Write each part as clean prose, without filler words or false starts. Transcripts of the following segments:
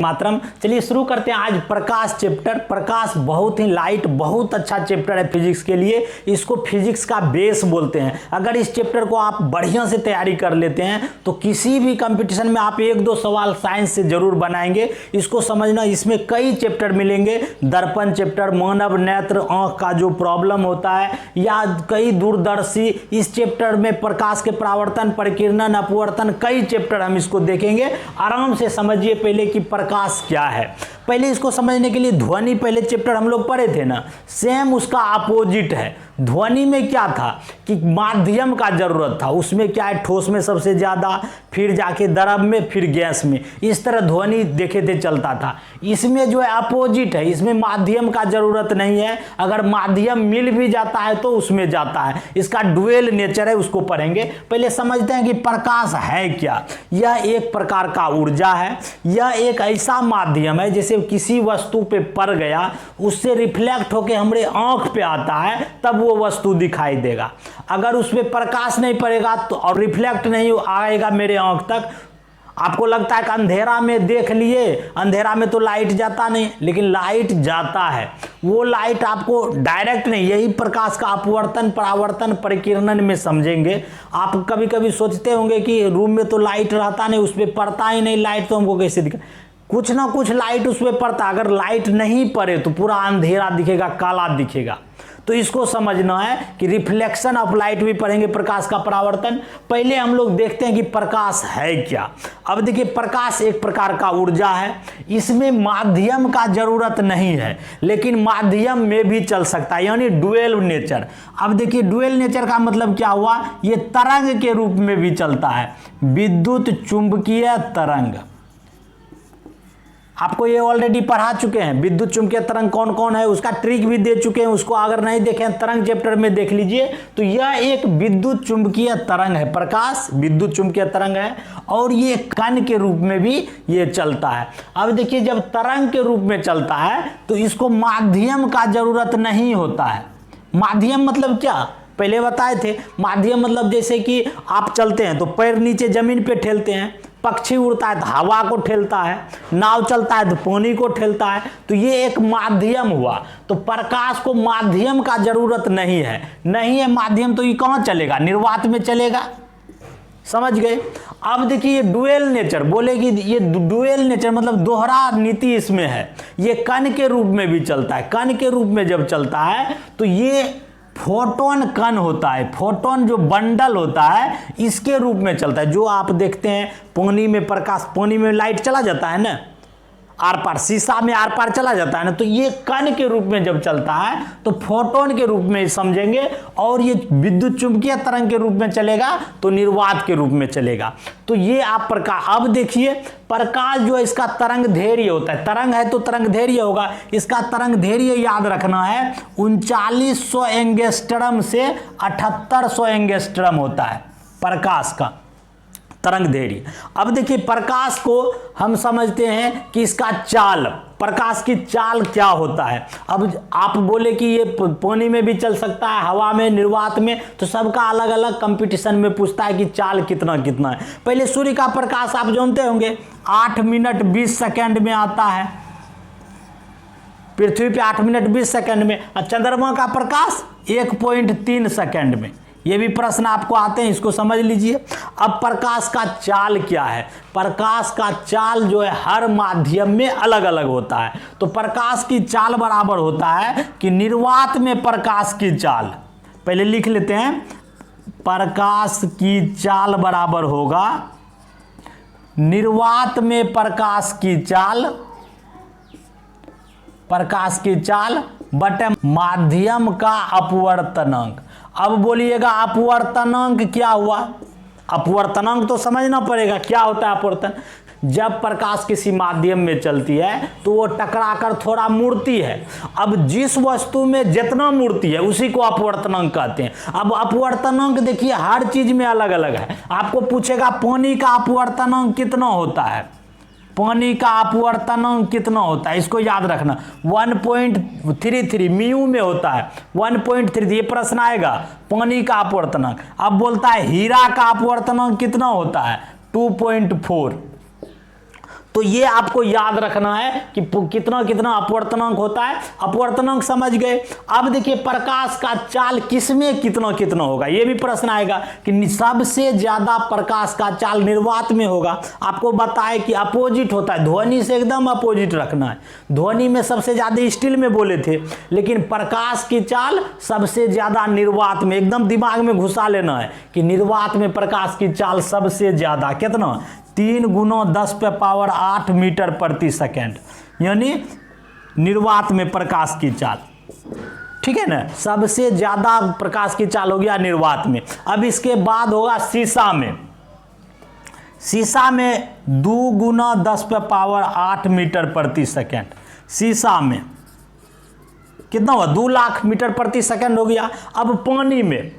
मातरम। चलिए शुरू करते हैं आज प्रकाश चैप्टर। प्रकाश बहुत ही लाइट, बहुत अच्छा चैप्टर है फिजिक्स के लिए। इसको फिजिक्स का बेस बोलते हैं। अगर इस चैप्टर को आप बढ़िया से तैयारी कर लेते हैं तो किसी भी कंपटीशन में आप एक दो सवाल साइंस से जरूर बनाएंगे। इसको समझना, इसमें कई चैप्टर मिलेंगे। दर्पण चैप्टर, मानव नेत्र, आंख का जो प्रॉब्लम होता है, या कई दूरदर्शी। इस चैप्टर में प्रकाश के परावर्तन, परिकिरणन, अपवर्तन, कई चैप्टर हम इसको देखेंगे। आराम से समझिए पहले कि प्रकाश क्या है। पहले इसको समझने के लिए ध्वनि पहले चैप्टर हम लोग पढ़े थे ना, सेम उसका अपोजिट है। ध्वनि में क्या था कि माध्यम का जरूरत था। उसमें क्या है, ठोस में सबसे ज्यादा, फिर जाके द्रव में, फिर गैस में। इस तरह ध्वनि देखे थे चलता था। इसमें जो है अपोजिट है, इसमें माध्यम का जरूरत नहीं है। अगर माध्यम मिल भी जाता है तो उसमें जाता है। इसका डुअल नेचर है, उसको पढ़ेंगे। पहले समझते हैं कि प्रकाश है क्या। यह एक प्रकार का ऊर्जा है। यह एक ऐसा माध्यम है जैसे किसी वस्तु पे पड़ गया, उससे रिफ्लेक्ट होकर हमारे आंख पे आता है, तब वो वस्तु दिखाई देगा। अगर उसमें प्रकाश नहीं पड़ेगा तो और रिफ्लेक्ट नहीं आएगा मेरे आंख तक। आपको लगता है कि अंधेरा में देख लिए, अंधेरा में तो लाइट जाता नहीं, लेकिन लाइट जाता है। वो लाइट आपको डायरेक्ट नहीं, यही प्रकाश का अपवर्तन, परावर्तन, परिकिरणन में समझेंगे। आप कभी कभी सोचते होंगे कि रूम में तो लाइट रहता नहीं, उस पर पड़ता ही नहीं लाइट, तो हमको कैसे दिखा। कुछ ना कुछ लाइट उस पर पड़ता। अगर लाइट नहीं पड़े तो पूरा अंधेरा दिखेगा, काला दिखेगा। तो इसको समझना है कि रिफ्लेक्शन ऑफ लाइट भी पढ़ेंगे, प्रकाश का परावर्तन। पहले हम लोग देखते हैं कि प्रकाश है क्या। अब देखिए, प्रकाश एक प्रकार का ऊर्जा है। इसमें माध्यम का जरूरत नहीं है, लेकिन माध्यम में भी चल सकता है, यानी डुअल नेचर। अब देखिए, डुअल नेचर का मतलब क्या हुआ, ये तरंग के रूप में भी चलता है। विद्युत चुंबकीय तरंग, आपको ये ऑलरेडी पढ़ा चुके हैं। विद्युत चुंबकीय तरंग कौन कौन है, उसका ट्रिक भी दे चुके हैं। उसको अगर नहीं देखें तरंग चैप्टर में देख लीजिए। तो यह एक विद्युत चुंबकीय तरंग है। प्रकाश विद्युत चुंबकीय तरंग है, और ये कण के रूप में भी ये चलता है। अब देखिए, जब तरंग के रूप में चलता है तो इसको माध्यम का जरूरत नहीं होता है। माध्यम मतलब क्या, पहले बताए थे। माध्यम मतलब जैसे कि आप चलते हैं तो पैर नीचे जमीन पे ठेलते हैं, पक्षी उड़ता है तो हवा को ठेलता है, नाव चलता है तो पानी को ठेलता है। तो ये एक माध्यम हुआ। तो प्रकाश को माध्यम का जरूरत नहीं है। नहीं है माध्यम तो ये कहाँ चलेगा, निर्वात में चलेगा। समझ गए। अब देखिए, ये डुअल नेचर बोलेगी, ये डुअल नेचर मतलब दोहरा नीति इसमें है। ये कण के रूप में भी चलता है। कण के रूप में जब चलता है तो ये फोटोन कण होता है। फोटोन जो बंडल होता है, इसके रूप में चलता है। जो आप देखते हैं पानी में प्रकाश, पानी में लाइट चला जाता है ना, आर पार, शीशा में आर पार चला जाता है ना। तो ये कण के रूप में जब चलता है तो फोटोन के रूप में समझेंगे। और ये विद्युत चुंबकीय तरंग के रूप में चलेगा तो निर्वात के रूप में चलेगा। तो ये आप प्रकाश। अब देखिए, प्रकाश जो है इसका तरंग दैर्घ्य होता है। तरंग है तो तरंग दैर्घ्य होगा। इसका तरंग दैर्घ्य याद रखना है, 3900 एंगस्ट्रम से 7800 एंगस्ट्रम होता है प्रकाश का तरंग दैर्घ्य। अब देखिए, प्रकाश को हम समझते हैं कि इसका चाल, प्रकाश की चाल क्या होता है। अब आप बोले कि ये पानी में भी चल सकता है, हवा में, निर्वात में, तो सबका अलग अलग कंपटीशन में पूछता है कि चाल कितना कितना है। पहले सूर्य का प्रकाश आप जानते होंगे 8 मिनट 20 सेकंड में आता है, पृथ्वी पे 8 मिनट 20 सेकंड में। और चंद्रमा का प्रकाश 1.3 सेकंड में। ये भी प्रश्न आपको आते हैं, इसको समझ लीजिए। अब प्रकाश का चाल क्या है। प्रकाश का चाल जो है हर माध्यम में अलग अलग होता है। तो प्रकाश की चाल बराबर होता है कि निर्वात में प्रकाश की चाल, पहले लिख लेते हैं, प्रकाश की चाल बराबर होगा निर्वात में प्रकाश की चाल, प्रकाश की चाल बटे माध्यम का अपवर्तनांक। अब बोलिएगा अपवर्तनांक क्या हुआ। अपवर्तनांक तो समझना पड़ेगा क्या होता है अपवर्तन। जब प्रकाश किसी माध्यम में चलती है तो वो टकराकर थोड़ा मुड़ती है। अब जिस वस्तु में जितना मुड़ती है उसी को अपवर्तनांक कहते हैं। अब अपवर्तनांक देखिए हर चीज में अलग अलग है। आपको पूछेगा पानी का अपवर्तनांक कितना होता है, पानी का अपवर्तनांक कितना होता है, इसको याद रखना 1.33 म्यू में होता है 1.3। ये प्रश्न आएगा पानी का अपवर्तनांक। अब बोलता है हीरा का अपवर्तनांक कितना होता है 2.4। तो तो ये आपको याद रखना है कि कितना कितना अपवर्तनांक होता है। अपवर्तनांक समझ गए। अब देखिए प्रकाश का चाल किसमें कितना कितना होगा, ये भी प्रश्न आएगा कि सबसे ज्यादा प्रकाश का चाल निर्वात में होगा। आपको बताए कि अपोजिट होता है, ध्वनि से एकदम अपोजिट रखना है। ध्वनि में सबसे ज्यादा स्टील में बोले थे, लेकिन प्रकाश की चाल सबसे ज्यादा निर्वात में, एकदम दिमाग में घुसा लेना है कि निर्वात में प्रकाश की चाल सबसे ज्यादा कितना, 3 × 10⁸ मीटर प्रति सेकेंड, यानी निर्वात में प्रकाश की चाल, ठीक है ना, सबसे ज्यादा प्रकाश की चाल हो गया निर्वात में। अब इसके बाद होगा शीशा में। शीशा में 2 × 10⁸ मीटर प्रति सेकेंड, शीशा में कितना हुआ, 2 लाख मीटर प्रति सेकेंड हो गया। अब पानी में,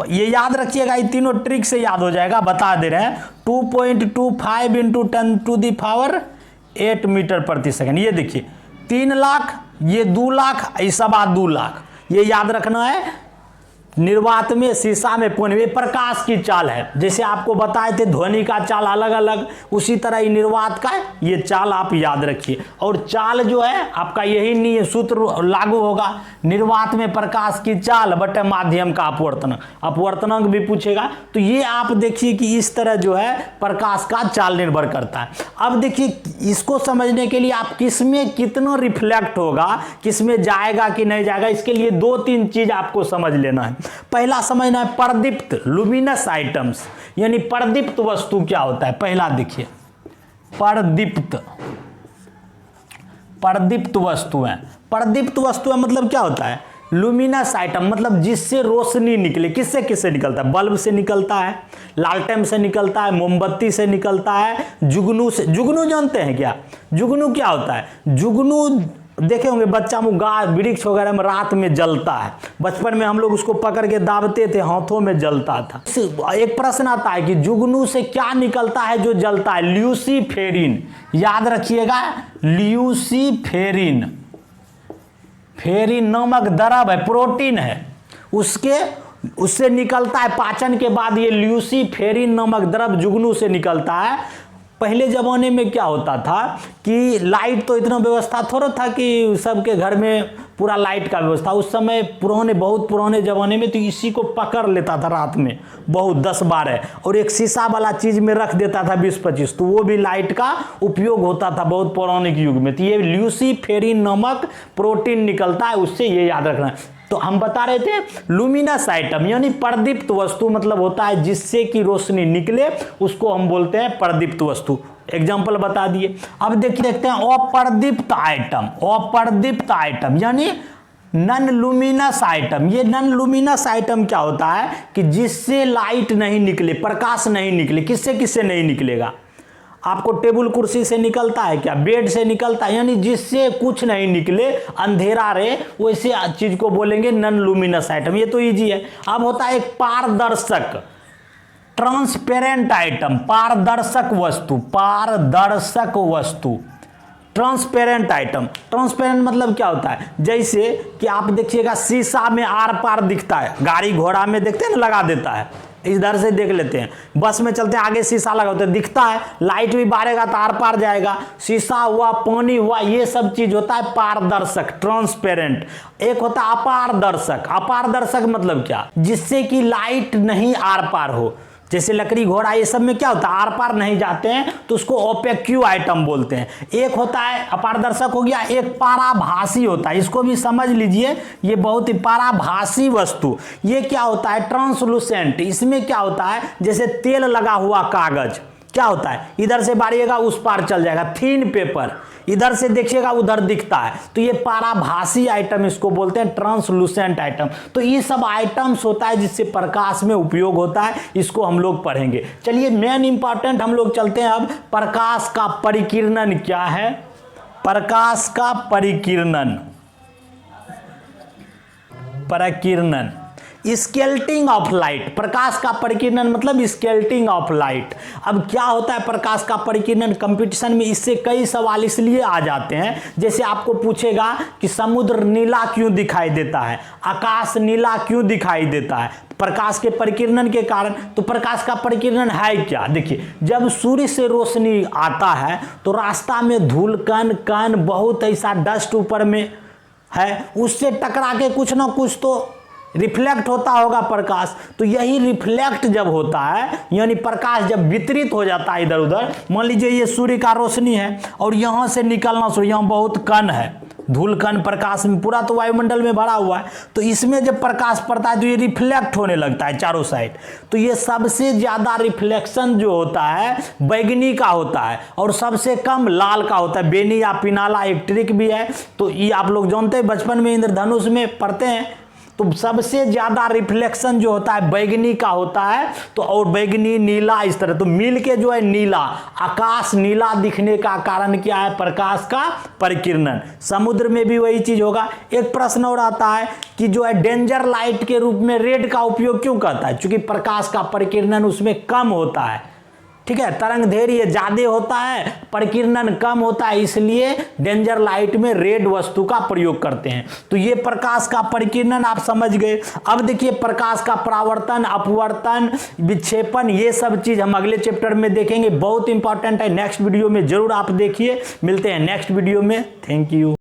ये याद रखिएगा, ये तीनों ट्रिक से याद हो जाएगा, बता दे रहे हैं, 2.25 × 10⁸ मीटर प्रति सेकेंड। ये देखिए 3 लाख, ये 2 लाख, ऐसा बात 2 लाख, ये याद रखना है। निर्वात में, शीशा में, पानी में प्रकाश की चाल है। जैसे आपको बताए थे ध्वनि का चाल अलग अलग, उसी तरह ही निर्वात का ये चाल आप याद रखिए। और चाल जो है आपका यही नहीं सूत्र लागू होगा, निर्वात में प्रकाश की चाल बटे माध्यम का अपवर्तनांक, अपवर्तनांक भी पूछेगा। तो ये आप देखिए कि इस तरह जो है प्रकाश का चाल निर्भर करता है। अब देखिए इसको समझने के लिए आप किसमें कितना रिफ्लेक्ट होगा, किसमें जाएगा कि नहीं जाएगा, इसके लिए 2-3 चीज आपको समझ लेना है। पहला समझना है प्रदीप्त, लुमिनस आइटम्स, यानी प्रदीप्त वस्तु क्या होता है। पहला देखिए प्रदीप्त, प्रदीप्त वस्तुएं, प्रदीप्त वस्तुएं मतलब क्या होता है, लुमिनस आइटम मतलब जिससे रोशनी निकले। किससे किससे निकलता है, बल्ब से निकलता है, लालटेन से निकलता है, मोमबत्ती से निकलता है, जुगनू से। जुगनू जानते हैं क्या, जुगनू क्या होता है, जुगनू देखे होंगे बच्चा गाछ वृक्ष वगैरह में रात में जलता है, बचपन में हम लोग उसको पकड़ के दाबते थे, हाथों में जलता था। एक प्रश्न आता है कि जुगनू से क्या निकलता है जो जलता है, ल्यूसीफेरिन, याद रखिएगा ल्यूसीफेरिन, फेरिन नामक द्रव है, प्रोटीन है, उससे निकलता है पाचन के बाद ये ल्यूसीफेरिन नामक द्रव जुगनू से निकलता है। पहले ज़माने में क्या होता था कि लाइट तो इतना व्यवस्था थोड़ा था कि सबके घर में पूरा लाइट का व्यवस्था, उस समय पुराने, बहुत पुराने ज़माने में तो इसी को पकड़ लेता था रात में बहुत 10-12 और एक शीशा वाला चीज़ में रख देता था 20-25, तो वो भी लाइट का उपयोग होता था बहुत पौराणिक युग में। तो ये ल्यूसीफेरिन नामक प्रोटीन निकलता है, उससे ये याद रखना है। तो हम बता रहे थे लुमिनस आइटम यानी प्रदीप्त वस्तु मतलब होता है जिससे कि रोशनी निकले, उसको हम बोलते हैं प्रदीप्त वस्तु। एग्जाम्पल बता दिए। अब देखते हैं अप्रदीप्त आइटम, अप्रदीप्त आइटम यानी नॉन लुमिनस आइटम। ये नॉन लुमिनस आइटम क्या होता है कि जिससे लाइट नहीं निकले, प्रकाश नहीं निकले। किससे किससे नहीं निकलेगा, आपको टेबल कुर्सी से निकलता है क्या, बेड से निकलता है, यानी जिससे कुछ नहीं निकले, अंधेरा रहे, वैसे चीज को बोलेंगे नॉन लुमिनस आइटम। ये तो इजी है। अब होता है एक पारदर्शक, ट्रांसपेरेंट आइटम, पारदर्शक वस्तु, पारदर्शक वस्तु, ट्रांसपेरेंट आइटम। ट्रांसपेरेंट मतलब क्या होता है, जैसे कि आप देखिएगा शीशा में आर पार दिखता है, गाड़ी घोड़ा में देखते हैं ना लगा देता है, इधर से देख लेते हैं, बस में चलते हैं आगे शीशा लगा होता है, दिखता है, लाइट भी बारेगा तो आर पार जाएगा। शीशा हुआ, पानी हुआ, ये सब चीज होता है पारदर्शक, ट्रांसपेरेंट। एक होता है अपारदर्शक। अपारदर्शक मतलब क्या, जिससे कि लाइट नहीं आर पार हो, जैसे लकड़ी घोड़ा ये सब में क्या होता है आर पार नहीं जाते हैं, तो उसको ओपेक्यू आइटम बोलते हैं। एक होता है अपारदर्शक हो गया, एक पाराभासी होता है, इसको भी समझ लीजिए, ये बहुत ही पाराभासी वस्तु। ये क्या होता है ट्रांसलूसेंट। इसमें क्या होता है जैसे तेल लगा हुआ कागज, क्या होता है इधर से बारिएगा उस पार चल जाएगा, थीन पेपर, इधर से देखिएगा उधर दिखता है, तो ये पाराभासी आइटम इसको बोलते हैं, ट्रांसलूसेंट आइटम। तो ये सब आइटम्स होता है जिससे प्रकाश में उपयोग होता है, इसको हम लोग पढ़ेंगे। चलिए मेन इंपॉर्टेंट हम लोग चलते हैं अब, प्रकाश का परिकिरणन क्या है। प्रकाश का परिकिरणन, प्रकिरणन स्केल्टिंग ऑफ लाइट, प्रकाश का परिकिरण मतलब स्केल्टिंग ऑफ लाइट। अब क्या होता है प्रकाश का परिकिरण, कंपटीशन में इससे कई सवाल इसलिए आ जाते हैं, जैसे आपको पूछेगा कि समुद्र नीला क्यों दिखाई देता है, आकाश नीला क्यों दिखाई देता है, प्रकाश के परिकिरण के कारण। तो प्रकाश का परिकिरण है क्या, देखिए जब सूर्य से रोशनी आता है तो रास्ता में धूल कण बहुत ऐसा डस्ट ऊपर में है, उससे टकरा के कुछ ना कुछ तो रिफ्लेक्ट होता होगा प्रकाश। तो यही रिफ्लेक्ट जब होता है, यानी प्रकाश जब वितरित हो जाता है इधर उधर, मान लीजिए ये सूर्य का रोशनी है और यहाँ से निकलना सूर्य, यहाँ बहुत कण है, धूल कण प्रकाश में पूरा तो वायुमंडल में भरा हुआ है, तो इसमें जब प्रकाश पड़ता है तो ये रिफ्लेक्ट होने लगता है चारों साइड। तो ये सबसे ज़्यादा रिफ्लेक्शन जो होता है बैगनी का होता है और सबसे कम लाल का होता है। बेनी या पिनाला एक ट्रिक भी है, तो ये आप लोग जानते हैं, बचपन में इंद्रधनुष में पढ़ते हैं। तो सबसे ज़्यादा रिफ्लेक्शन जो होता है बैगनी का होता है, तो और बैगनी नीला इस तरह, तो मिल के जो है नीला, आकाश नीला दिखने का कारण क्या है, प्रकाश का परिकिरण। समुद्र में भी वही चीज़ होगा। एक प्रश्न और आता है कि जो है डेंजर लाइट के रूप में रेड का उपयोग क्यों करता है, क्योंकि प्रकाश का परिकिरण उसमें कम होता है, ठीक है, तरंग दैर्घ्य ज्यादा होता है, परिकिरण कम होता है, इसलिए डेंजर लाइट में रेड वस्तु का प्रयोग करते हैं। तो ये प्रकाश का परिकिरण आप समझ गए। अब देखिए प्रकाश का परावर्तन, अपवर्तन, विक्षेपण, ये सब चीज हम अगले चैप्टर में देखेंगे, बहुत इंपॉर्टेंट है। नेक्स्ट वीडियो में जरूर आप देखिए। मिलते हैं नेक्स्ट वीडियो में। Thank you.